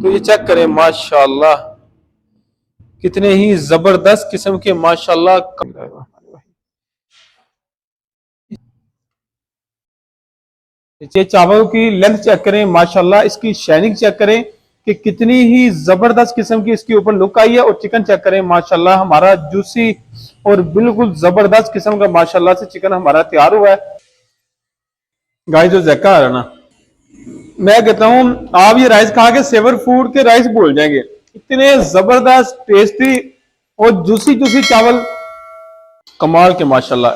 तो ये चेक करें माशाल्लाह, कितने ही जबरदस्त किस्म के माशाल्लाह। ये चावल की लेंथ चेक करें माशाल्लाह, इसकी शाइनिंग चेक करें कि कितनी ही जबरदस्त किस्म की इसके ऊपर लुक आई है। और चिकन चेक करें माशाल्लाह, हमारा जूसी और बिल्कुल जबरदस्त किस्म का माशाल्लाह से चिकन हमारा तैयार हुआ है। गाइस जो जैका आ रहा ना, मैं कहता हूं आप ये राइस खा के सेवर फूड के राइस भूल जाएंगे, इतने जबरदस्त टेस्टी और जूसी जूसी चावल, कमाल के माशाल्लाह।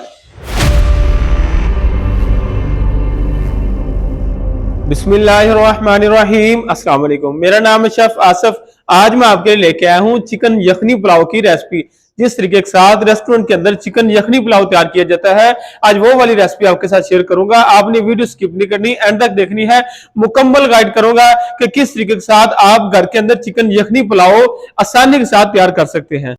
बिस्मिल्लाहिर्रहमानिर्रहीम, अस्सलाम वालेकुम। मेरा नाम है शेफ आसिफ। आज मैं आपके लिए लेके आया हूँ चिकन यखनी पुलाव की रेसिपी। जिस तरीके के साथ रेस्टोरेंट के अंदर चिकन यखनी पुलाव तैयार किया जाता है, आज वो वाली रेसिपी आपके साथ शेयर करूंगा। आपने वीडियो स्किप नहीं करनी, एंड तक देखनी है। मुकम्मल गाइड करूंगा कि किस तरीके के साथ आप घर के अंदर चिकन यखनी पुलाव आसानी के साथ तैयार कर सकते हैं।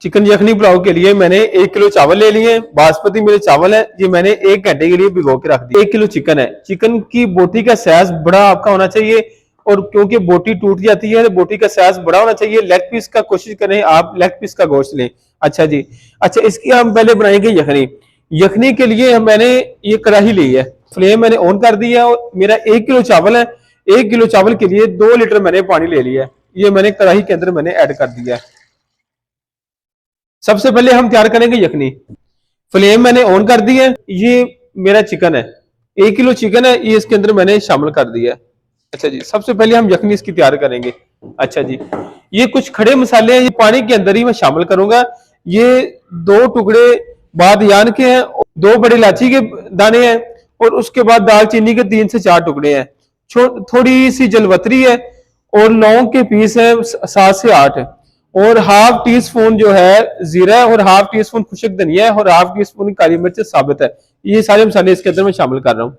चिकन यखनी पुलाव के लिए मैंने 1 किलो चावल ले लिए। बासमती मेरे चावल है, ये मैंने 1 घंटे के लिए भिगो के रख दिया। 1 किलो चिकन है। चिकन की बोटी का साइज बड़ा आपका होना चाहिए, और क्योंकि बोटी टूट जाती है तो बोटी का साइज बड़ा होना चाहिए। लेग पीस का कोशिश करें आप लेग पीस का गोश्त लें। अच्छा जी, अच्छा इसकी हम पहले बनाएंगे यखनी। यखनी के लिए मैंने ये कढ़ाई ली है, फ्लेम मैंने ऑन कर दी है, और मेरा 1 किलो चावल है। 1 किलो चावल के लिए 2 लीटर मैंने पानी ले लिया है। ये मैंने कढ़ाई के अंदर मैंने ऐड कर दिया है। सबसे पहले हम तैयार करेंगे यखनी। फ्लेम मैंने ऑन कर दी है। ये मेरा चिकन है, 1 किलो चिकन है, ये इसके अंदर मैंने शामिल कर दिया है। अच्छा जी, सबसे पहले हम यखनी इसकी तैयार करेंगे। अच्छा जी, ये कुछ खड़े मसाले हैं, ये पानी के अंदर ही मैं शामिल करूंगा। ये 2 टुकड़े बादयान के हैं, 2 बड़ी इलायची के दाने हैं, और उसके बाद दालचीनी के 3 से 4 टुकड़े हैं। थोड़ी सी जलवतरी है, और लौंग के पीस है 7 से 8, और हाफ टी स्पून जो है जीरा है, और हाफ टी स्पून खुशक धनिया है, और हाफ टी स्पून काली मिर्च साबित है। ये सारे मसाले इसके अंदर मैं शामिल कर रहा हूँ।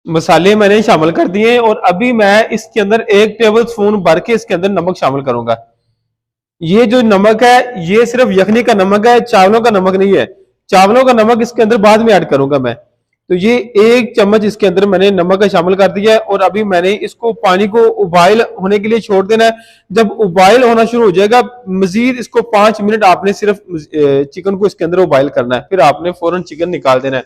मसाले मैंने शामिल कर दिए, और अभी मैं इसके अंदर 1 टेबल स्पून भर के इसके अंदर नमक शामिल करूंगा। ये जो नमक है ये सिर्फ यखनी का नमक है, चावलों का नमक नहीं है। चावलों का नमक इसके अंदर बाद में ऐड करूंगा मैं। तो ये 1 चम्मच इसके अंदर मैंने नमक का शामिल कर दिया है, और अभी मैंने इसको पानी को उबाइल होने के लिए छोड़ देना है। जब उबाइल होना शुरू हो जाएगा, मजीद इसको 5 मिनट आपने सिर्फ चिकन को इसके अंदर उबाइल करना है, फिर आपने फौरन चिकन निकाल देना है।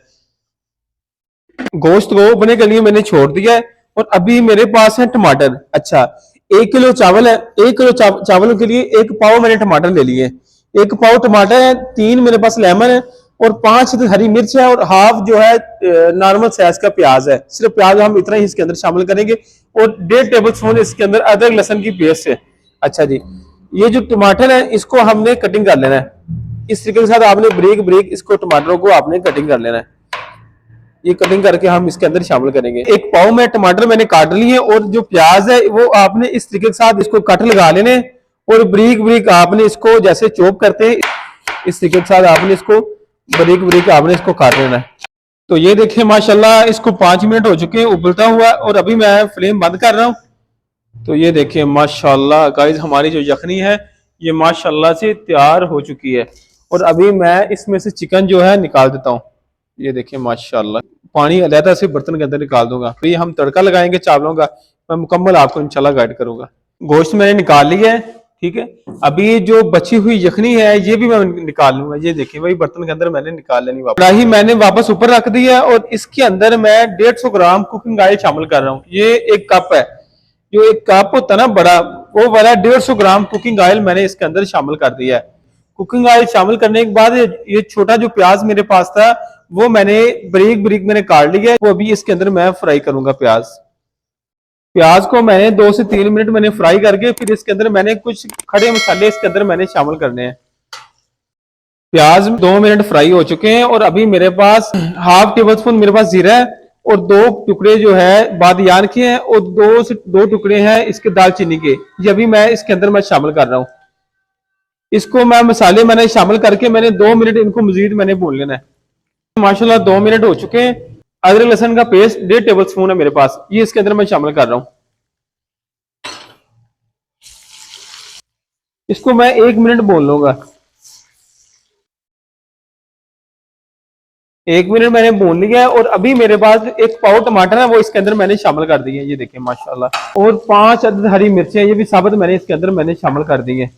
गोश्त को उबलने के लिए मैंने छोड़ दिया है, और अभी मेरे पास है टमाटर। अच्छा, 1 किलो चावल है, 1 किलो चावलों के लिए 1 पाव मैंने टमाटर ले लिए। 1 पाव टमाटर है, 3 मेरे पास लेमन है, और 5 हरी मिर्च है, और हाफ जो है नॉर्मल साइज का प्याज है। सिर्फ प्याज हम इतना ही इसके अंदर शामिल करेंगे, और 1.5 टेबल स्पून इसके अंदर अदरक लहसुन की पेस्ट है। अच्छा जी, ये जो टमाटर है इसको हमने कटिंग कर लेना है। इस तरीके के साथ आपने ब्रेक ब्रेक इसको टमाटरों को आपने कटिंग कर लेना है। ये कटिंग करके हम इसके अंदर शामिल करेंगे। 1 पाव में टमाटर मैंने काट लिए, और जो प्याज है वो आपने इस तरीके के साथ इसको कट लगा लेने, और ब्रीक ब्रीक आपने इसको जैसे चॉप करते हैं इस तरीके के साथ आपने इसको ब्रीक ब्रीक आपने इसको काट लेना है। तो ये देखिए माशाल्लाह, इसको 5 मिनट हो चुके हैं उबलता हुआ, और अभी मैं फ्लेम बंद कर रहा हूँ। तो ये देखिए माशाल्लाह गाइस, हमारी जो यखनी है ये माशाल्लाह से तैयार हो चुकी है। और अभी मैं इसमें से चिकन जो है निकाल देता हूँ। ये देखिए माशाल्लाह, पानी अलहदा से बर्तन के अंदर निकाल दूंगा। फिर हम तड़का लगाएंगे चावलों का, मैं मुकम्मल आपको इंशाल्लाह गाइड करूंगा। गोश्त मैंने निकाल लिया है, ठीक है। अभी जो बची हुई यखनी है ये भी मैं निकाल लूंगा। ये देखिए वही बर्तन के अंदर मैंने निकाल लेनी वापस। कढ़ाई मैंने वापस ऊपर रख दी है, और इसके अंदर मैं 150 ग्राम कुकिंग ऑयल शामिल कर रहा हूँ। ये 1 कप है, जो 1 कप होता है ना बड़ा, वो वाला 150 ग्राम कुकिंग ऑयल मैंने इसके अंदर शामिल कर दिया है। कुकिंग ऑयल शामिल करने के बाद ये छोटा जो प्याज मेरे पास था वो मैंने बारीक बारीक मैंने काट लिया है। वो अभी इसके अंदर मैं फ्राई करूंगा। प्याज प्याज को मैंने 2 से 3 मिनट मैंने फ्राई करके, फिर इसके अंदर मैंने कुछ खड़े मसाले इसके अंदर मैंने शामिल करने हैं। प्याज 2 मिनट फ्राई हो चुके हैं, और अभी मेरे पास हाफ टेबल स्पून मेरे पास जीरा है, और 2 टुकड़े जो है बादयान के हैं, और 2 टुकड़े हैं इसके दालचीनी के। ये अभी मैं इसके अंदर मैं शामिल कर रहा हूँ। इसको मैं मसाले मैंने शामिल करके मैंने 2 मिनट इनको मजीद मैंने भून लेना है। माशाल्लाह 2 मिनट हो चुके हैं। अदरक लहसुन का पेस्ट 1.5 टेबल स्पून है मेरे पास, ये इसके अंदर मैं शामिल कर रहा हूँ। इसको मैं 1 मिनट भून लूंगा। 1 मिनट मैंने भून लिया है और अभी मेरे पास एक पाव टमाटर है वो इसके अंदर मैंने शामिल कर दिए, ये देखिए माशाल्लाह। और 5 अदद हरी मिर्चें ये भी साबुत मैंने इसके अंदर मैंने शामिल कर दी है।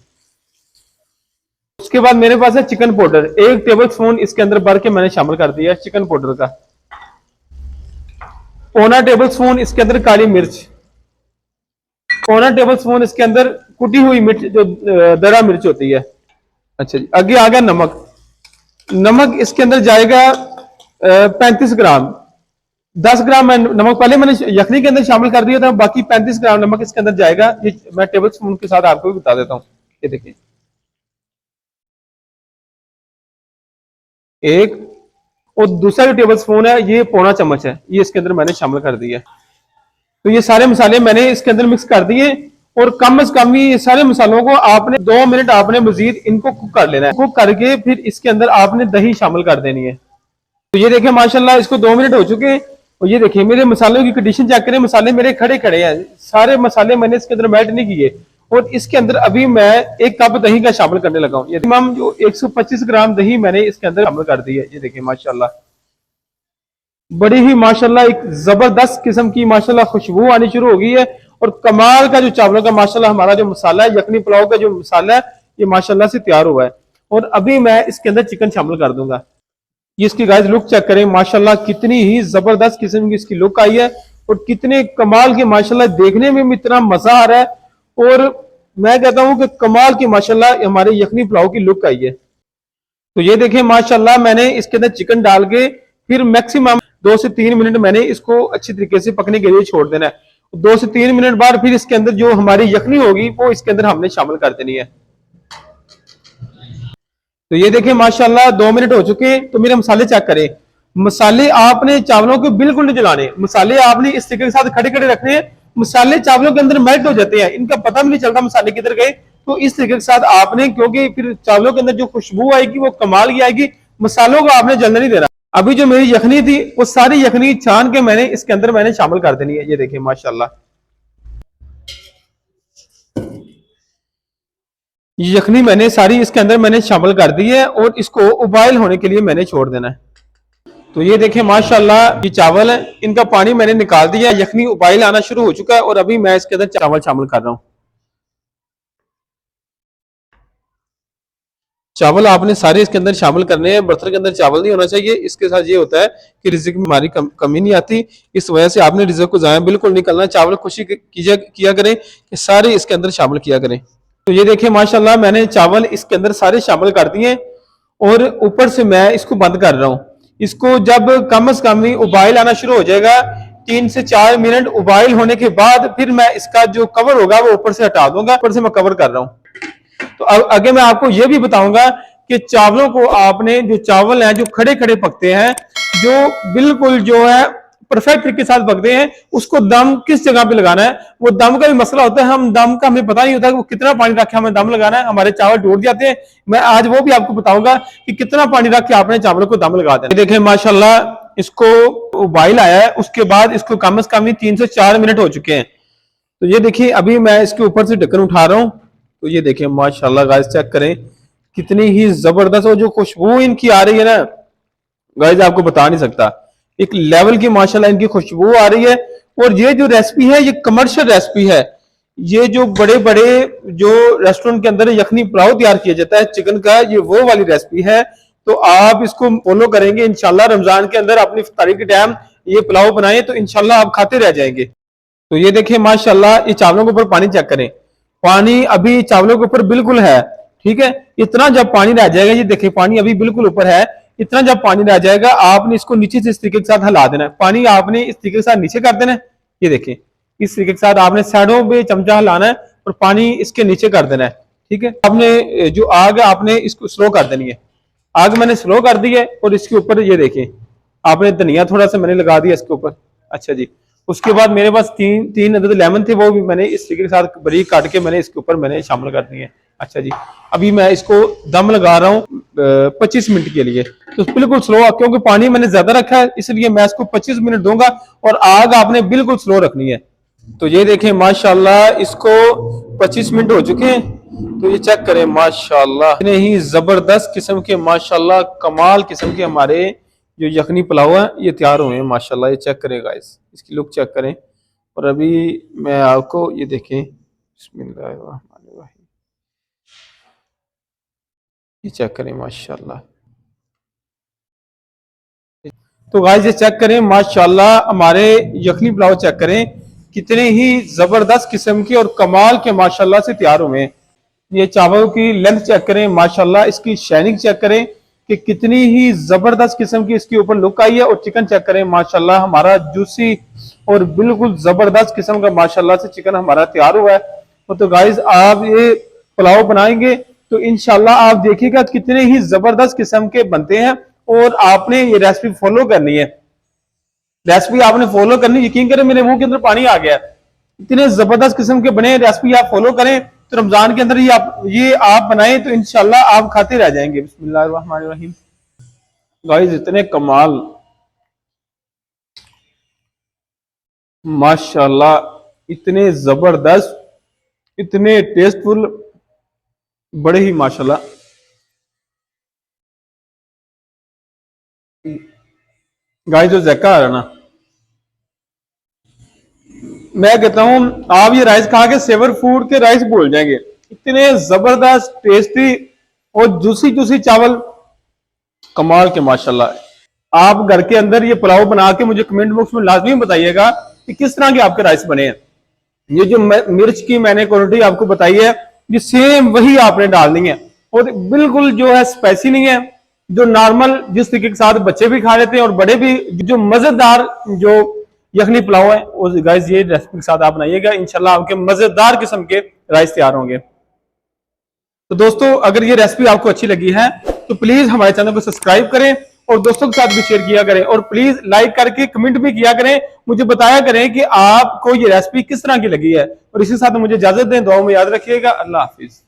उसके बाद मेरे पास है चिकन पाउडर, 1 टेबल स्पून इसके अंदर भर के मैंने शामिल कर दिया है चिकन पाउडर का। पौना टेबल स्पून इसके अंदर काली मिर्च, पौना टेबल स्पून इसके अंदर कुटी हुई मिर्च जो दरा मिर्च होती है। अच्छा जी, आगे आ गया नमक। नमक इसके अंदर जाएगा 35 ग्राम। 10 ग्राम नमक पहले मैंने यखनी के अंदर शामिल कर दिया था, बाकी 35 ग्राम नमक इसके अंदर जाएगा। ये मैं टेबल स्पून के साथ आपको भी बता देता हूँ, ये देखिए एक। और दूसरा जो टेबल स्पून है ये पौना चम्मच है, ये इसके अंदर मैंने शामिल कर दिया। तो ये सारे मसाले मैंने इसके अंदर मिक्स कर दिए और कम से कम ये सारे मसालों को आपने 2 मिनट आपने मजीद इनको कुक कर लेना है। कुक करके फिर इसके अंदर आपने दही शामिल कर देनी है। तो ये देखिए माशाल्लाह इसको 2 मिनट हो चुके हैं और ये देखिए मेरे मसालों की कंडीशन चेक करें, मसाले मेरे खड़े खड़े हैं, सारे मसाले मैंने इसके अंदर मैट नहीं किए। और इसके अंदर अभी मैं 1 कप दही का शामिल करने लगा हूँ। ये तमाम जो 125 ग्राम दही मैंने इसके अंदर शामिल कर दी है। ये देखिए माशाल्लाह बड़ी ही माशाल्लाह एक जबरदस्त किस्म की माशाल्लाह खुशबू आनी शुरू हो गई है। और कमाल का जो चावलों का माशाल्लाह हमारा जो मसाला है, यखनी पुलाव का जो मसाला है, ये माशाल्लाह से तैयार हुआ है। और अभी मैं इसके अंदर चिकन शामिल कर दूंगा। ये इसकी गाइस लुक चेक करें माशाल्लाह, कितनी ही जबरदस्त किस्म की इसकी लुक आई है और कितने कमाल की माशाल्लाह, देखने में भी इतना मजा आ रहा है। और मैं कहता हूं कि कमाल की माशाल्लाह हमारे यखनी पुलाव की लुक आई है। तो ये देखिए माशाल्लाह मैंने इसके अंदर चिकन डाल के फिर मैक्सिमम 2 से 3 मिनट मैंने इसको अच्छी तरीके से पकने के लिए छोड़ देना है। 2 से 3 मिनट बाद फिर इसके अंदर जो हमारी यखनी होगी वो इसके अंदर हमने शामिल कर देनी है। तो ये देखिए माशाल्लाह 2 मिनट हो चुके हैं। तो मेरे मसाले चेक करें, मसाले आपने चावलों को बिल्कुल नहीं जलाने, मसाले आपने इस तरीके के साथ खड़े खड़े रखने हैं। मसाले चावलों के अंदर मेल्ट हो जाते हैं, इनका पता भी नहीं चलता मसाले किधर गए। तो इस तरीके के साथ आपने, क्योंकि फिर चावलों के अंदर जो खुशबू आएगी वो कमाल की आएगी, मसालों को आपने जलने नहीं देना। अभी जो मेरी यखनी थी वो सारी यखनी छान के मैंने इसके अंदर मैंने शामिल कर देनी है। ये देखिए माशाल्लाह यखनी मैंने सारी इसके अंदर मैंने शामिल कर दी है और इसको उबाइल होने के लिए मैंने छोड़ देना है। तो ये देखिए माशाल्लाह ये चावल है, इनका पानी मैंने निकाल दिया, यखनी उबाइल आना शुरू हो चुका है और अभी मैं इसके अंदर चावल शामिल कर रहा हूँ। चावल आपने सारे इसके अंदर शामिल करने हैं, बर्तन के अंदर चावल नहीं होना चाहिए। इसके साथ ये होता है कि रिज़्क में हमारी कमी नहीं आती, इस वजह से आपने रिज़्क को ज़ाया बिल्कुल नहीं करना। चावल खुशी किया करें कि सारे इसके अंदर शामिल किया करें। तो ये देखिए माशाल्लाह मैंने चावल इसके अंदर सारे शामिल कर दिए और ऊपर से मैं इसको बंद कर रहा हूँ। इसको जब कम से कम ही उबाइल आना शुरू हो जाएगा, 3 से 4 मिनट उबाइल होने के बाद फिर मैं इसका जो कवर होगा वो ऊपर से हटा दूंगा। ऊपर से मैं कवर कर रहा हूँ। तो आगे मैं आपको यह भी बताऊंगा कि चावलों को आपने, जो चावल हैं जो खड़े खड़े पकते हैं, जो बिल्कुल जो है परफेक्ट तरीके के साथ पकते हैं, उसको दम किस जगह पे लगाना है। वो दम का भी मसला होता है, हम दम का हमें पता नहीं होता कि वो कितना पानी रख के हमें दम लगाना है, हमारे चावल टूट जाते हैं। मैं आज वो भी आपको बताऊंगा कि कितना पानी रख के आपने चावलों को दम लगा देना। देखें माशाल्लाह इसको उबाइल आया है, उसके बाद इसको कम से कम 3 से 4 मिनट हो चुके हैं। तो ये देखिए अभी मैं इसके ऊपर से ढक्कन उठा रहा हूँ। तो ये देखिए माशाल्लाह गाइस चेक करें कितनी ही जबरदस्त, और जो खुशबू इनकी आ रही है ना गाइस आपको बता नहीं सकता, एक लेवल की माशाल्लाह इनकी खुशबू आ रही है। और ये जो रेसिपी है ये कमर्शियल रेसिपी है। ये जो बड़े बड़े जो रेस्टोरेंट के अंदर यखनी पुलाव तैयार किया जाता है चिकन का, ये वो वाली रेसिपी है। तो आप इसको फॉलो करेंगे इंशाल्लाह, रमजान के अंदर अपनी इफ्तारी के टाइम ये पुलाव बनाएं तो इंशाल्लाह आप खाते रह जाएंगे। तो ये देखिए माशाल्लाह ये चावलों के ऊपर पानी चेक करें, पानी अभी चावलों के ऊपर बिल्कुल है, ठीक है। इतना जब पानी रह जाएगा, ये देखिए पानी अभी बिल्कुल ऊपर है, इतना जब पानी रह जाएगा आपने इसको नीचे से इस तरीके के साथ हिला देना है। पानी आपने इस तरीके के साथ नीचे कर देना है। ये देखिए इस तरीके के साथ आपने साइडों पे चमचा हिलाना है और पानी इसके नीचे कर देना है, ठीक है। आपने जो आग है आपने इसको स्लो कर देनी है। आग मैंने स्लो कर दी है और इसके ऊपर ये देखिए आपने धनिया थोड़ा सा मैंने लगा दिया इसके ऊपर। अच्छा जी, उसके बाद मेरे पास तीन अदद लेमन थे, वो भी मैंने इस तरीके के साथ बारीक काट के मैंने इसके ऊपर मैंने शामिल कर दिए। अच्छा जी, अभी मैं इसको दम लगा रहा हूँ 25 मिनट के लिए। तो बिल्कुल स्लो, क्योंकि पानी मैंने ज्यादा रखा है इसलिए मैं इसको 25 मिनट दूंगा और आग आपने बिल्कुल स्लो रखनी है। तो ये देखें माशाल्लाह इसको 25 मिनट हो चुके हैं। तो ये चेक करें माशाल्लाह इतने ही जबरदस्त किस्म के माशाल्लाह कमाल किस्म के हमारे जो यखनी पुलाव है ये तैयार हुए हैं माशाल्लाह। ये चेक करें गाइस, इसकी लुक चेक करें। और अभी मैं आपको ये देखें, बिस्मिल्लाहिर्रहमानिर्रहीम, ये चेक करें माशाल्लाह। तो गाइस ये चेक करें माशाल्लाह, हमारे यखनी पुलाव चेक करें कितने ही जबरदस्त किस्म के और कमाल के माशाल्लाह से तैयार हुए हैं। ये चावल की लेंथ चेक करें माशाल्लाह, इसकी शाइनिंग चेक करें कि कितनी ही जबरदस्त किस्म की इसके ऊपर लुक आई है। और चिकन चेक करें माशाल्लाह, हमारा जूसी और बिल्कुल जबरदस्त किस्म का माशाल्लाह से चिकन हमारा तैयार हुआ है। तो गाइस आप ये पुलाव बनाएंगे तो इंशाल्लाह आप देखिएगा कितने ही जबरदस्त किस्म के बनते हैं। और आपने ये रेसिपी फॉलो करनी है, रेसिपी आपने फॉलो करनी, यकीन करें मेरे मुंह के अंदर पानी आ गया। इतने जबरदस्त किस्म के बने रेसिपी आप फॉलो करें तो रमजान के अंदर ये आप बनाएं तो इंशाल्लाह आप खाते रह जाएंगे। बिस्मिल्लाहिर्रहमानिर्रहीम। गाइस इतने कमाल माशाल्लाह, इतने जबरदस्त, इतने टेस्टफुल, बड़े ही माशाल्लाह। गाइस जो जैका आ रहा ना, मैं कहता हूं आप ये राइस खा के सेवर फूड के राइस भूल जाएंगे। इतने जबरदस्त टेस्टी और जूसी जूसी चावल, कमाल के माशाल्लाह। आप घर के अंदर ये पुलाव बना के मुझे कमेंट बॉक्स में लाजमी बताइएगा कि किस तरह के आपके राइस बने हैं। ये जो मिर्च की मैंने क्वांटिटी आपको बताई है, ये सेम वही आपने डालनी है। और बिल्कुल जो है स्पाइसी नहीं है, जो नॉर्मल जिस तरीके के साथ बच्चे भी खा लेते हैं और बड़े भी, जो मजेदार जो यखनी पुलाव है वो गाइस ये रेसिपी के साथ आप बनाइएगा, इंशाल्लाह आपके मजेदार किस्म के राइस तैयार होंगे। तो दोस्तों अगर ये रेसिपी आपको अच्छी लगी है तो प्लीज हमारे चैनल को सब्सक्राइब करें और दोस्तों के साथ भी शेयर किया करें। और प्लीज लाइक करके कमेंट भी किया करें, मुझे बताया करें कि आपको ये रेसिपी किस तरह की लगी है। और इसी साथ मुझे इजाजत दें, दुआओं में याद रखिएगा। अल्लाह हाफिज।